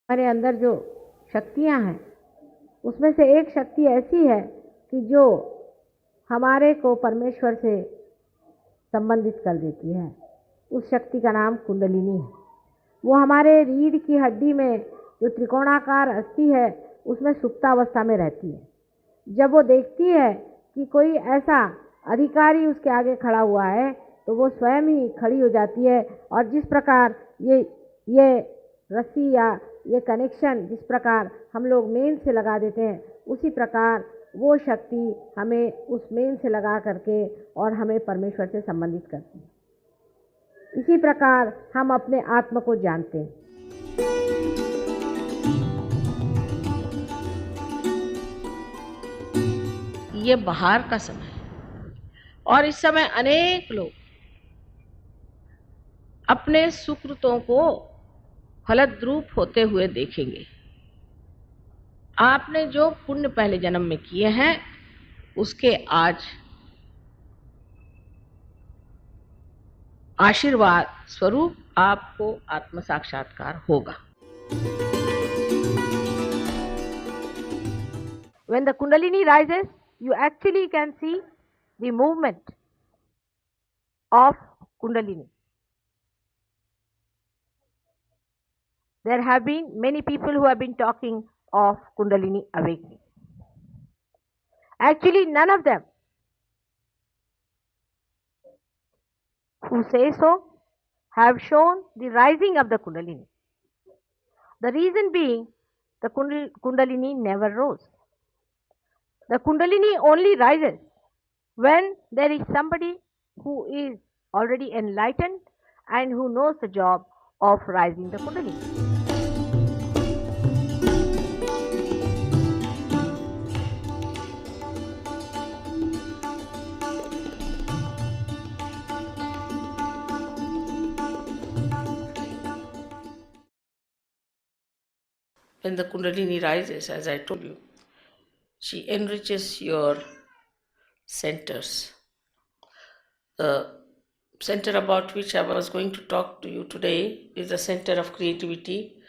हमारे अंदर जो शक्तियां हैं उसमें से एक शक्ति ऐसी है कि जो हमारे को परमेश्वर से संबंधित कर देती है। उस शक्ति का नाम कुंडलिनी है। वो हमारे रीढ़ की हड्डी में जो त्रिकोणाकार अस्थि है उसमें सुप्तावस्था में रहती है। जब वो देखती है कि कोई ऐसा अधिकारी उसके आगे खड़ा हुआ है तो वो स्वयं ही खड़ी हो जाती है, और जिस प्रकार ये रस्सी या ये कनेक्शन जिस प्रकार हम लोग मेन से लगा देते हैं, उसी प्रकार वो शक्ति हमें उस मेन से लगा करके और हमें परमेश्वर से संबंधित करती है। इसी प्रकार हम अपने आत्मा को जानते हैं। ये बाहर का समय है और इस समय अनेक लोग अपने सुकृतों को फलद्रूप होते हुए देखेंगे। आपने जो पुण्य पहले जन्म में किए हैं उसके आज आशीर्वाद स्वरूप आपको आत्म साक्षात्कार होगा। When the kundalini rises, you actually can see the movement of kundalini. There have been many people who have been talking of kundalini awakening. Actually, none of them who say so have shown the rising of the kundalini. The reason being, the kundalini never rose. The kundalini only rises when there is somebody who is already enlightened and who knows the job of rising the kundalini. When the Kundalini rises, as I told you, she enriches your centers. The center about which I was going to talk to you today is the center of creativity,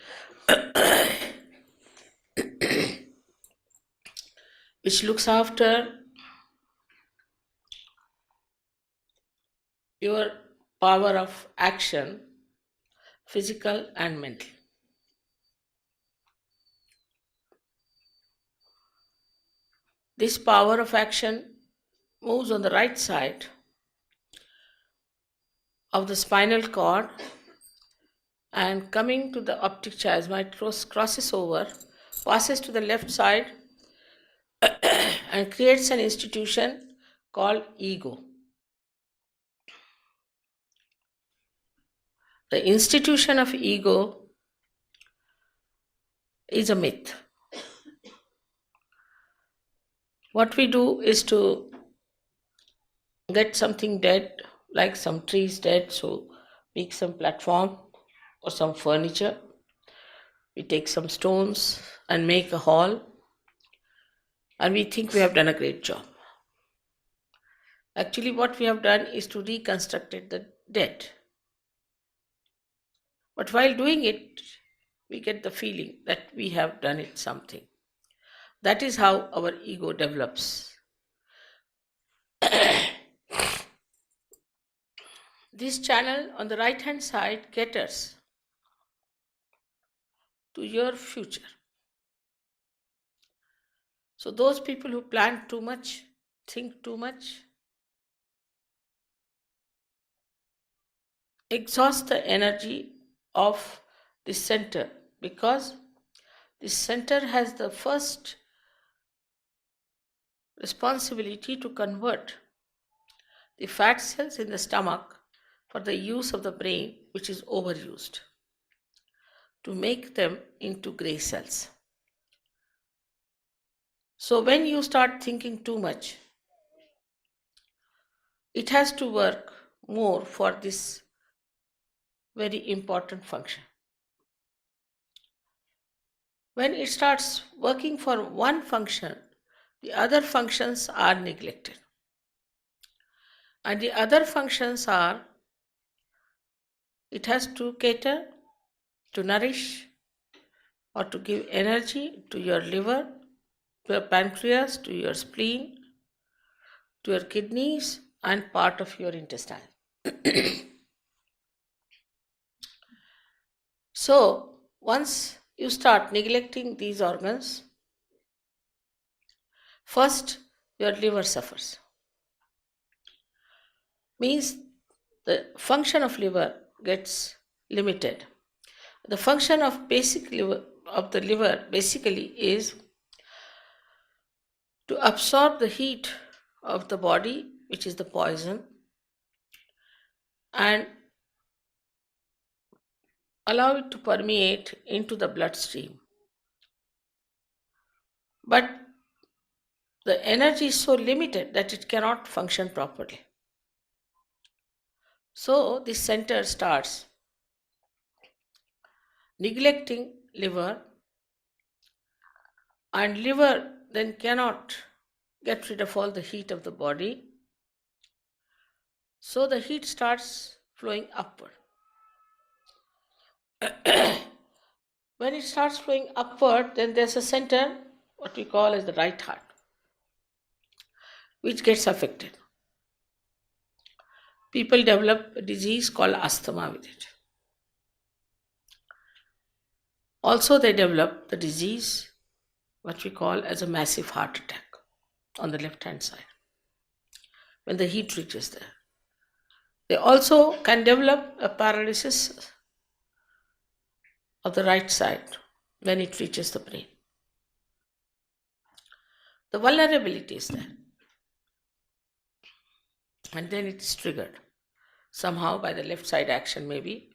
which looks after your power of action, physical and mental. This power of action moves on the right side of the spinal cord and coming to the optic chiasma, it crosses over, passes to the left side and creates an institution called ego. The institution of ego is a myth. What we do is to get something dead, like some trees dead, so make some platform or some furniture. We take some stones and make a hall, and we think we have done a great job. Actually, what we have done is to reconstruct the dead. But while doing it, we get the feeling that we have done it something. That is how our ego develops. This channel on the right hand side caters to your future. So those people who plan too much, think too much, exhaust the energy of this center, because this center has the first responsibility to convert the fat cells in the stomach for the use of the brain, which is overused, to make them into gray cells. So when you start thinking too much, it has to work more for this very important function. When it starts working for one function, the other functions are neglected. And the other functions are, it has to cater, to nourish or to give energy to your liver, to your pancreas, to your spleen, to your kidneys, and part of your intestine. So, once you start neglecting these organs, first your liver suffers. Means the function of liver gets limited. The function of the liver basically is to absorb the heat of the body, which is the poison, and allow it to permeate into the bloodstream. But the energy is so limited that it cannot function properly. So this center starts neglecting liver, and liver then cannot get rid of all the heat of the body. So the heat starts flowing upward. When it starts flowing upward, then there's a center, what we call as the right heart, which gets affected. People develop a disease called asthma with it. Also, they develop the disease, what we call as a massive heart attack on the left hand side, when the heat reaches there. They also can develop a paralysis of the right side when it reaches the brain. The vulnerability is there. And then it is triggered somehow by the left side action, maybe.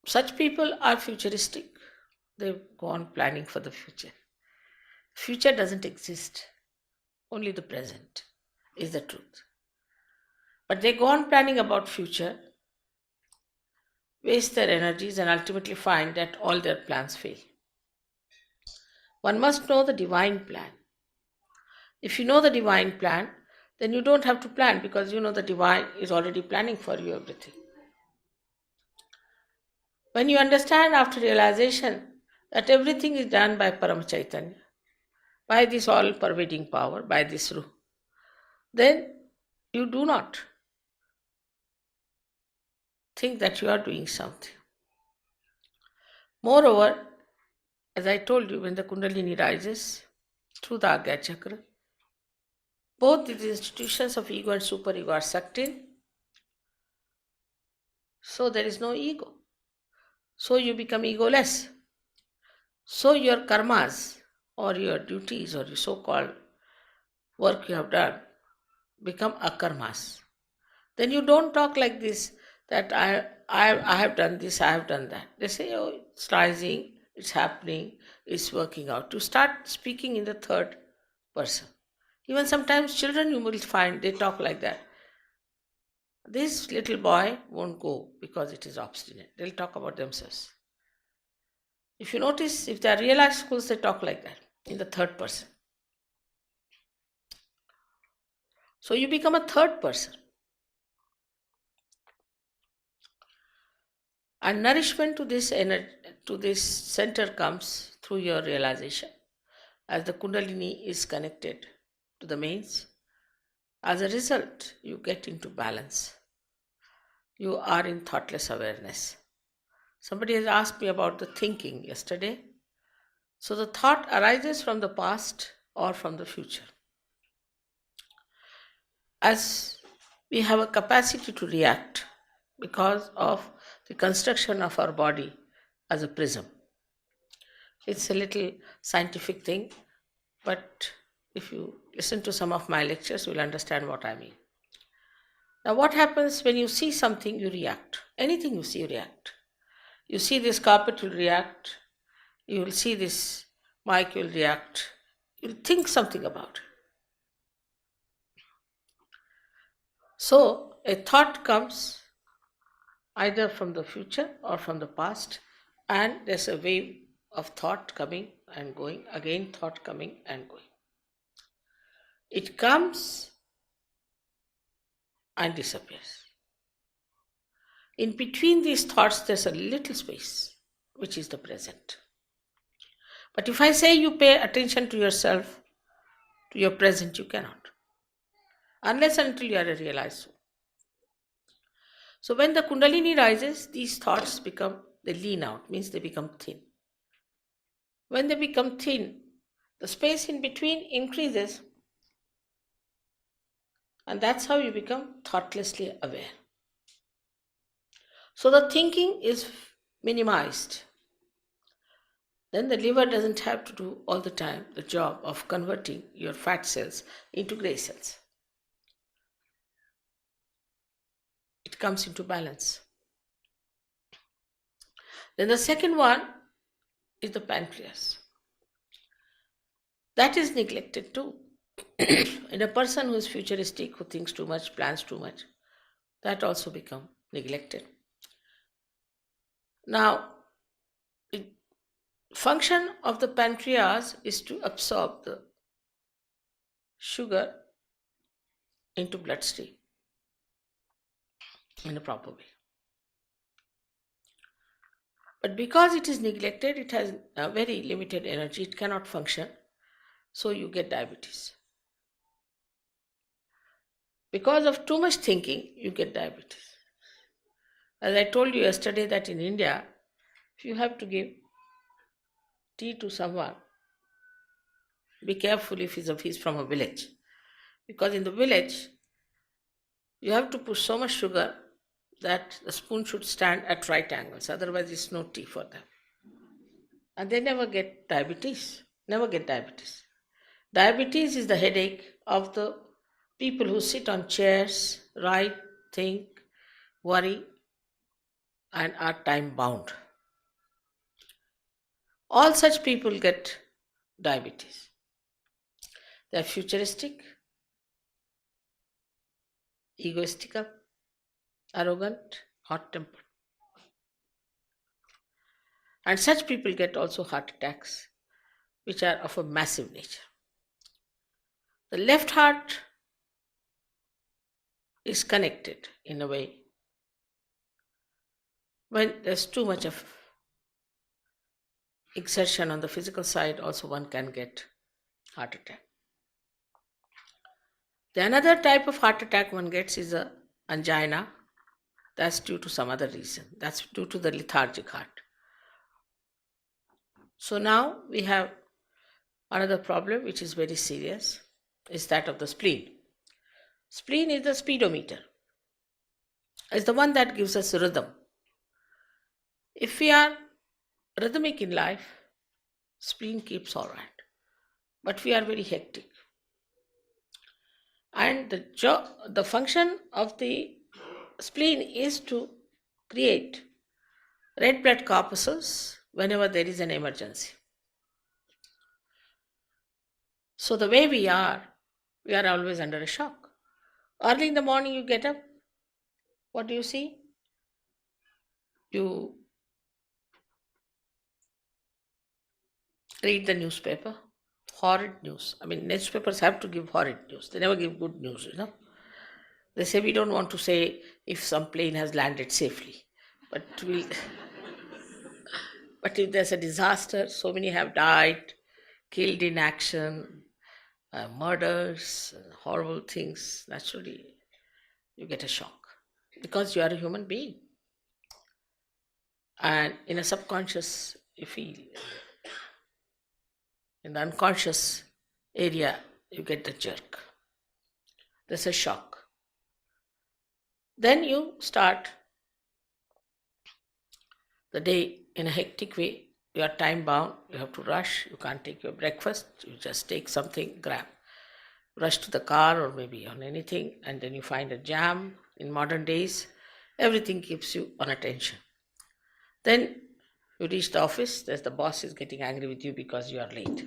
Such people are futuristic. They go on planning for the future. Future doesn't exist. Only the present is the truth. But they go on planning about future, waste their energies, and ultimately find that all their plans fail. One must know the divine plan. If you know the divine plan, then you don't have to plan, because you know the divine is already planning for you everything. When you understand after realization that everything is done by Param Chaitanya, by this all pervading power, by this Ruh, then you do not think that you are doing something. Moreover, as I told you, when the kundalini rises through the Agya chakra, both these institutions of ego and superego are sucked in, so there is no ego. So you become egoless. So your karmas or your duties or your so-called work you have done become akarmas. Then you don't talk like this, that I have done this, I have done that. They say, oh, it's rising, it's happening, it's working out. To start speaking in the third person. Even sometimes children you will find, they talk like that. This little boy won't go because it is obstinate. They'll talk about themselves. If you notice, if they are real life schools, they talk like that in the third person. So you become a third person. And nourishment to this energy, to this center comes through your realization. As the kundalini is connected to the mains, as a result, you get into balance. You are in thoughtless awareness. Somebody has asked me about the thinking yesterday. So the thought arises from the past or from the future. As we have a capacity to react because of the construction of our body as a prism. It's a little scientific thing, but if you listen to some of my lectures, you'll understand what I mean. Now, what happens when you see something, you react. Anything you see, you react. You see this carpet, you'll react. You will see this mic, you'll react. You'll think something about it. So, a thought comes either from the future or from the past, and there's a wave of thought coming and going, again thought coming and going. It comes and disappears. In between these thoughts, there's a little space, which is the present. But if I say you pay attention to yourself, to your present, you cannot. Unless and until you are a realized soul. So when the kundalini rises, these thoughts they lean out, means they become thin. When they become thin, the space in between increases, and that's how you become thoughtlessly aware. So the thinking is minimized. Then the liver doesn't have to do all the time the job of converting your fat cells into grey cells. It comes into balance. Then the second one is the pancreas. That is neglected too. In a person who is futuristic, who thinks too much, plans too much, that also become neglected. Now, the function of the pancreas is to absorb the sugar into bloodstream in a proper way. But because it is neglected, it has a very limited energy, it cannot function, so you get diabetes. Because of too much thinking, you get diabetes. As I told you yesterday that in India, if you have to give tea to someone, be careful if he's from a village. Because in the village, you have to put so much sugar that the spoon should stand at right angles, otherwise it's no tea for them. And they never get diabetes. Never get diabetes. Diabetes is the headache of the people who sit on chairs, write, think, worry, and are time bound. All such people get diabetes. They are futuristic, egoistical, arrogant, hot-tempered. And such people get also heart attacks, which are of a massive nature. The left heart is connected in a way. When there's too much of exertion on the physical side, also one can get heart attack. The another type of heart attack one gets is a angina. That's due to some other reason. That's due to the lethargic heart. So now we have another problem which is very serious, is that of the spleen. Spleen is the speedometer. It's the one that gives us rhythm. If we are rhythmic in life, spleen keeps all right. But we are very hectic. And the function of the spleen is to create red blood corpuscles whenever there is an emergency. So the way we are always under a shock. Early in the morning you get up, what do you see? You read the newspaper, horrid news. I mean, newspapers have to give horrid news. They never give good news, They say we don't want to say if some plane has landed safely. But but if there's a disaster, so many have died, killed in action, murders, horrible things, naturally you get a shock because you are a human being. And in a subconscious, you feel, in the unconscious area, you get the jerk. There's a shock. Then you start the day in a hectic way. You are time bound, you have to rush, you can't take your breakfast, you just take something, grab. Rush to the car or maybe on anything, and then you find a jam. In modern days, everything keeps you on attention. Then you reach the office, there's the boss is getting angry with you because you are late.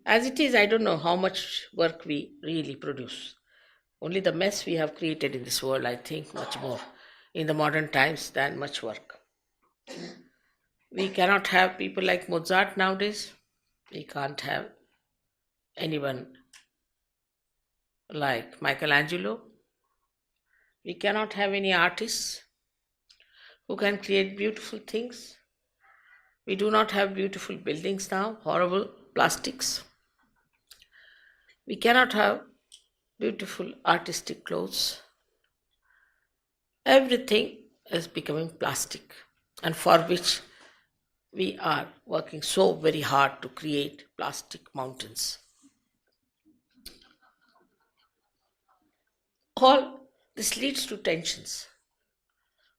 As it is, I don't know how much work we really produce. Only the mess we have created in this world, I think, much more in the modern times than much work. We cannot have people like Mozart nowadays. We can't have anyone like Michelangelo. We cannot have any artists who can create beautiful things. We do not have beautiful buildings now, horrible plastics. We cannot have beautiful artistic clothes. Everything is becoming plastic, and for which we are working so very hard to create plastic mountains. All this leads to tensions.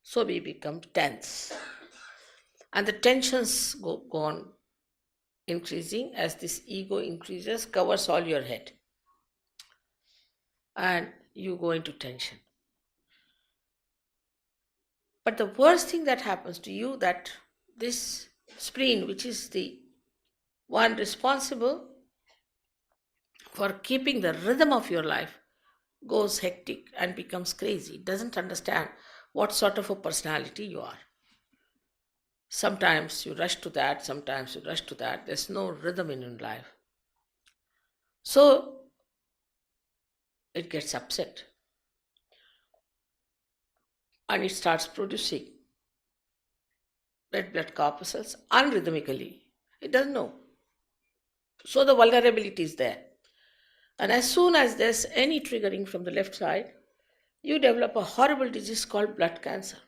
So we become tense. And the tensions go on increasing as this ego increases, covers all your head. And you go into tension. But the worst thing that happens to you, that this spleen, which is the one responsible for keeping the rhythm of your life, goes hectic and becomes crazy. It doesn't understand what sort of a personality you are. Sometimes you rush to that, sometimes you rush to that. There's no rhythm in your life. So it gets upset. And it starts producing red blood corpuscles unrhythmically. It doesn't know. So the vulnerability is there. And as soon as there's any triggering from the left side, you develop a horrible disease called blood cancer.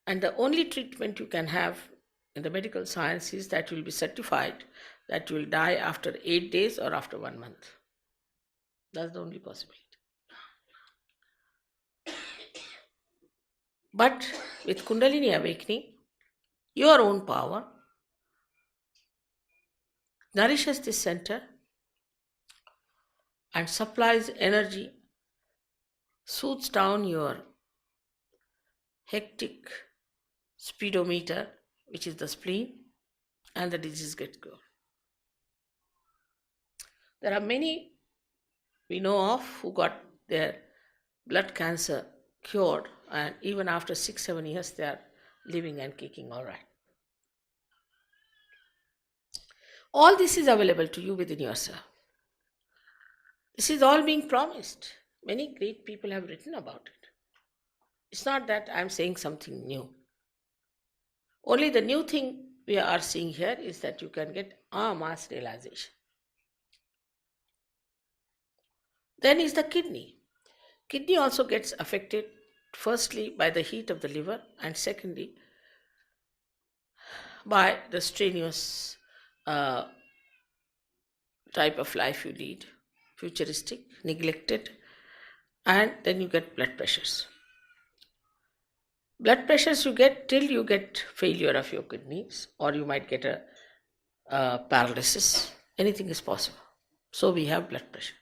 And the only treatment you can have in the medical science is that you will be certified that you will die after 8 days or after 1 month. That's the only possibility. But with Kundalini awakening, your own power nourishes this center and supplies energy, soothes down your hectic speedometer, which is the spleen, and the disease gets cured. There are many we know of who got their blood cancer cured, and even after 6-7 years they are living and kicking all right. All this is available to you within yourself. This is all being promised. Many great people have written about it. It's not that I'm saying something new. Only the new thing we are seeing here is that you can get mass realization. Then is the kidney. Kidney also gets affected, firstly by the heat of the liver, and secondly by the strenuous type of life you lead, futuristic, neglected, and then you get blood pressures. Blood pressures you get till you get failure of your kidneys, or you might get a paralysis. Anything is possible. So we have blood pressure,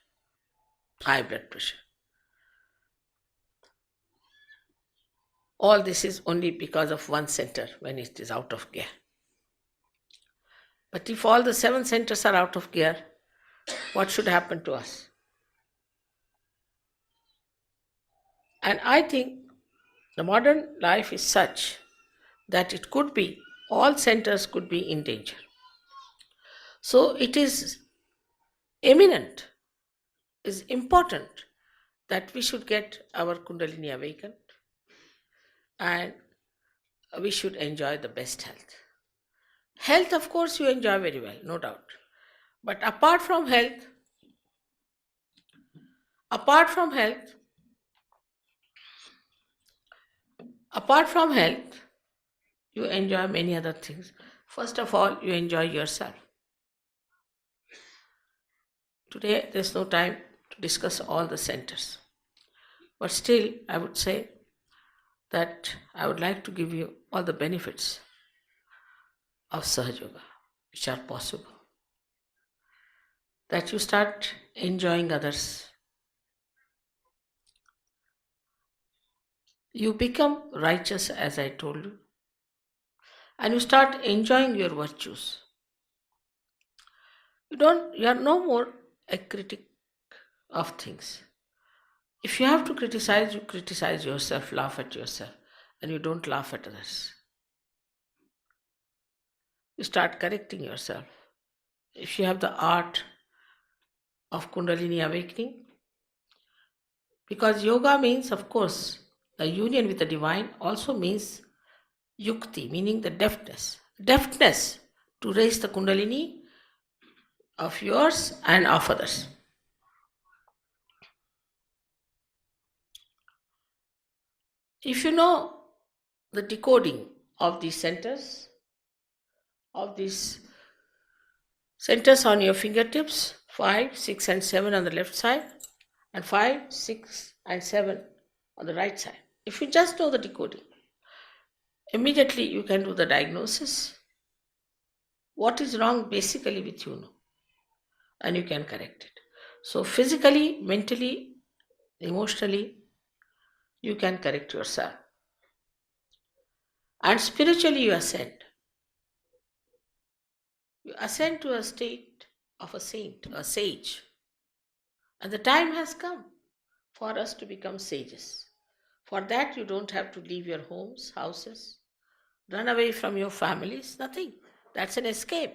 high blood pressure. All this is only because of one center when it is out of gear. But if all the 7 centers are out of gear, what should happen to us? And I think the modern life is such that it could be, all centers could be in danger. So it is eminent, is important that we should get our Kundalini awakened and we should enjoy the best health. Health, of course, you enjoy very well, no doubt. But apart from health, you enjoy many other things. First of all, you enjoy yourself. Today, there's no time to discuss all the centers. But still, I would say that I would like to give you all the benefits of Sahajayoga, which are possible. That you start enjoying others. You become righteous, as I told you, and you start enjoying your virtues. You are no more a critic of things. If you have to criticize, you criticize yourself, laugh at yourself, and you don't laugh at others. You start correcting yourself. If you have the art of Kundalini awakening, because yoga means, of course, the union with the divine also means yukti, meaning the deftness. Deftness to raise the kundalini of yours and of others. If you know the decoding of these centers on your fingertips, 5, 6, and 7 on the left side, and 5, 6, and 7 on the right side. If you just know the decoding, immediately you can do the diagnosis. What is wrong basically with you now? And you can correct it. So physically, mentally, emotionally, you can correct yourself. And spiritually you ascend. You ascend to a state of a saint, a sage. And the time has come for us to become sages. For that, you don't have to leave your homes, houses, run away from your families, nothing. That's an escape.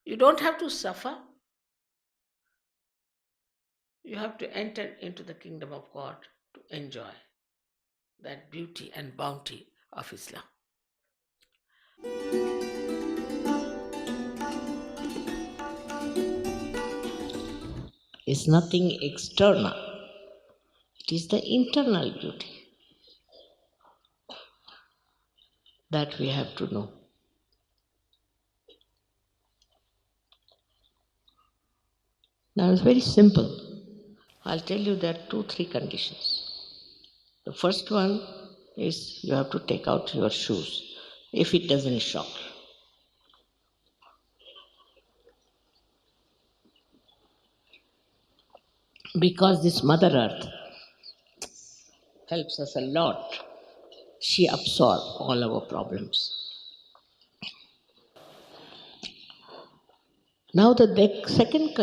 You don't have to suffer. You have to enter into the kingdom of God to enjoy that beauty and bounty of Islam. It's nothing external. It is the internal beauty that we have to know. Now it's very simple. I'll tell you there are 2, 3 conditions. The first one is you have to take out your shoes if it doesn't shock. Because this Mother Earth helps us a lot. She absorbs all our problems. Now the second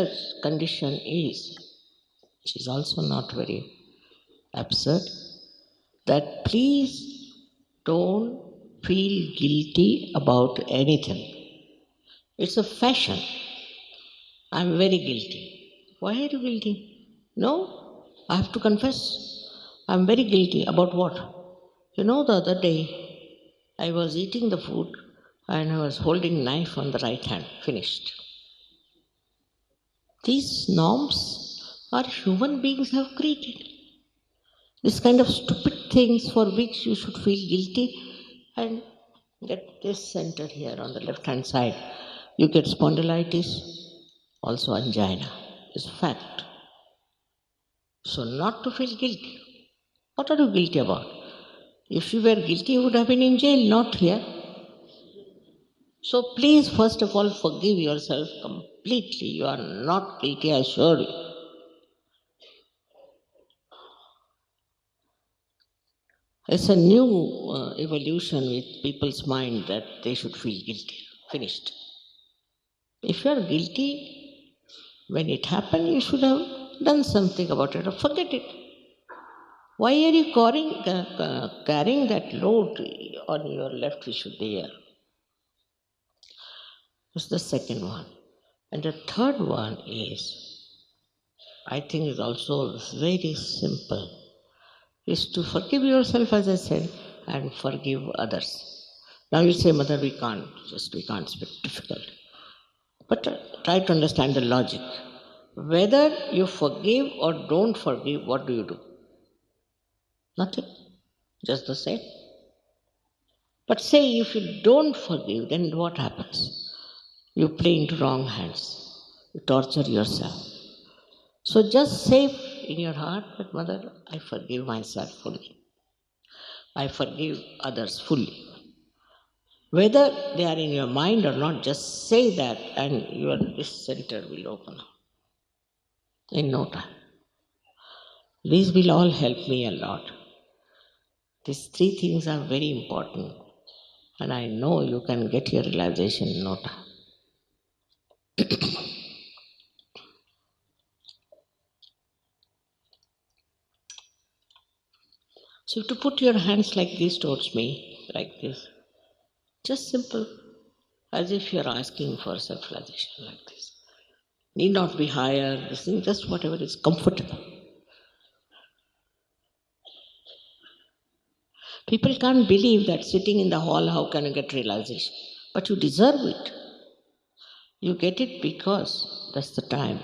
condition is, which is also not very absurd, that please don't feel guilty about anything. It's a fashion. I'm very guilty. Why are you guilty? No, I have to confess. I'm very guilty. About what? You know, the other day I was eating the food and I was holding knife on the right hand. Finished. These norms are human beings have created. This kind of stupid things for which you should feel guilty, and get this center here on the left hand side. You get spondylitis, also angina. It's a fact. So not to feel guilty. What are you guilty about? If you were guilty, you would have been in jail, not here. So please, first of all, forgive yourself completely. You are not guilty, I assure you. It's a new evolution with people's mind that they should feel guilty. Finished. If you are guilty, when it happened, you should have done something about it or forget it. Why are you carrying that load on your left Vishuddha? That's the second one. And the third one is, I think is also very simple, is to forgive yourself, as I said, and forgive others. Now you say, Mother, we can't, it's a bit difficult. But try to understand the logic. Whether you forgive or don't forgive, what do you do? Nothing. Just the same. But say if you don't forgive, then what happens? You play into wrong hands. You torture yourself. So just say in your heart that, Mother, I forgive myself fully. I forgive others fully. Whether they are in your mind or not, just say that and this center will open up in no time. These will all help me a lot. These 3 things are very important, and I know you can get your realization in no time. So to put your hands like this towards me, like this, just simple, as if you are asking for self-realization like this. Need not be higher, this thing, just whatever is comfortable. People can't believe that sitting in the hall, how can you get realization? But you deserve it. You get it because that's the time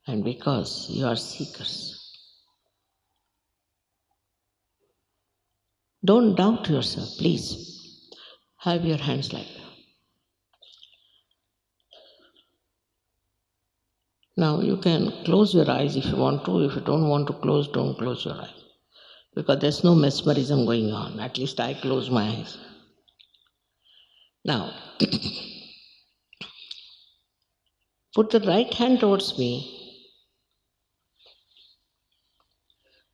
and because you are seekers. Don't doubt yourself, please. Have your hands like that. Now you can close your eyes if you want to. If you don't want to close, don't close your eyes. Because there's no mesmerism going on. At least I close my eyes. Now, put the right hand towards me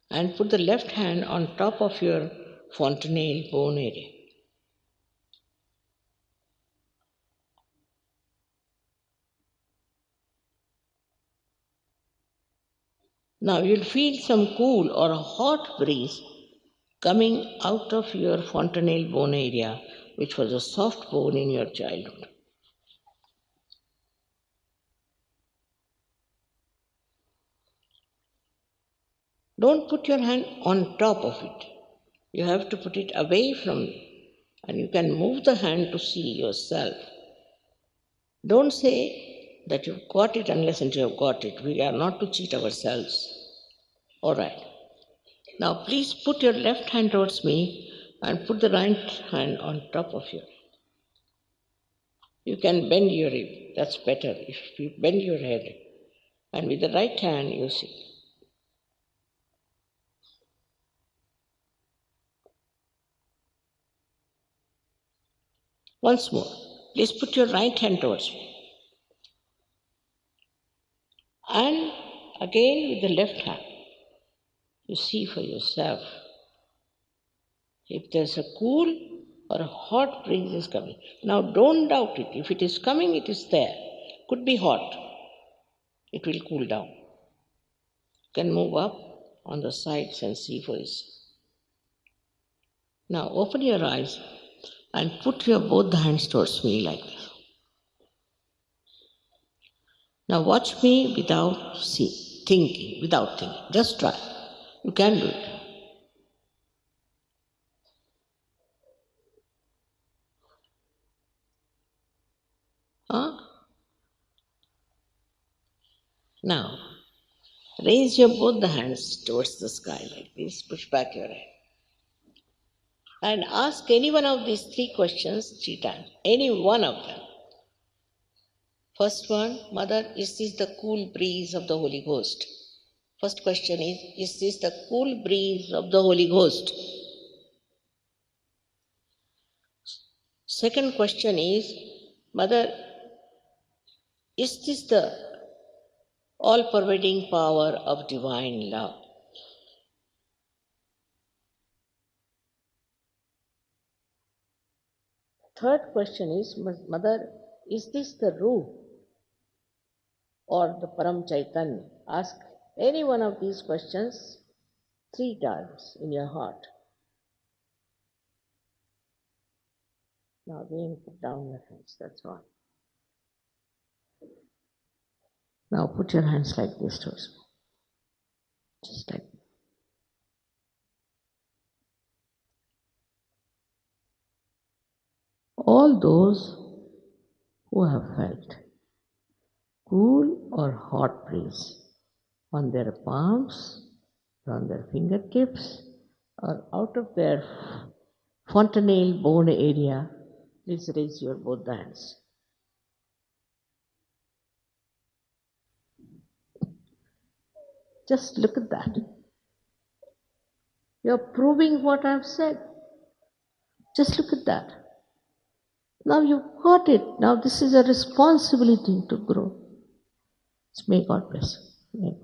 and put the left hand on top of your fontanelle bone area. Now you'll feel some cool or a hot breeze coming out of your fontanelle bone area, which was a soft bone in your childhood. Don't put your hand on top of it. You have to put it away from you, and you can move the hand to see yourself. Don't say that you've got it unless until you've got it. We are not to cheat ourselves. All right. Now please put your left hand towards me and put the right hand on top of you. You can bend your hip. That's better if you bend your head. And with the right hand you see. Once more, please put your right hand towards me. And again with the left hand, you see for yourself if there's a cool or a hot breeze is coming. Now don't doubt it. If it is coming, it is there. Could be hot. It will cool down. You can move up on the sides and see for yourself. Now open your eyes and put your both the hands towards me like this. Now watch me without thinking, without thinking. Just try. You can do it. Huh? Now, raise your both the hands towards the sky like this. Push back your head. And ask any one of these three questions 3 times. Any one of them. First one, Mother, is this the cool breeze of the Holy Ghost? First question is this the cool breeze of the Holy Ghost? Second question is, Mother, is this the all-pervading power of divine love? Third question is, Mother, is this the Rahu or the Param Chaitanya? Ask any one of these questions 3 times in your heart. Now again put down your hands, that's all. Now put your hands like this towards me. Just like that. All those who have felt cool or hot breeze on their palms, or on their fingertips, or out of their fontanelle bone area, please raise your both hands. Just look at that. You're proving what I've said. Just look at that. Now you've got it. Now this is a responsibility to grow. May God bless you.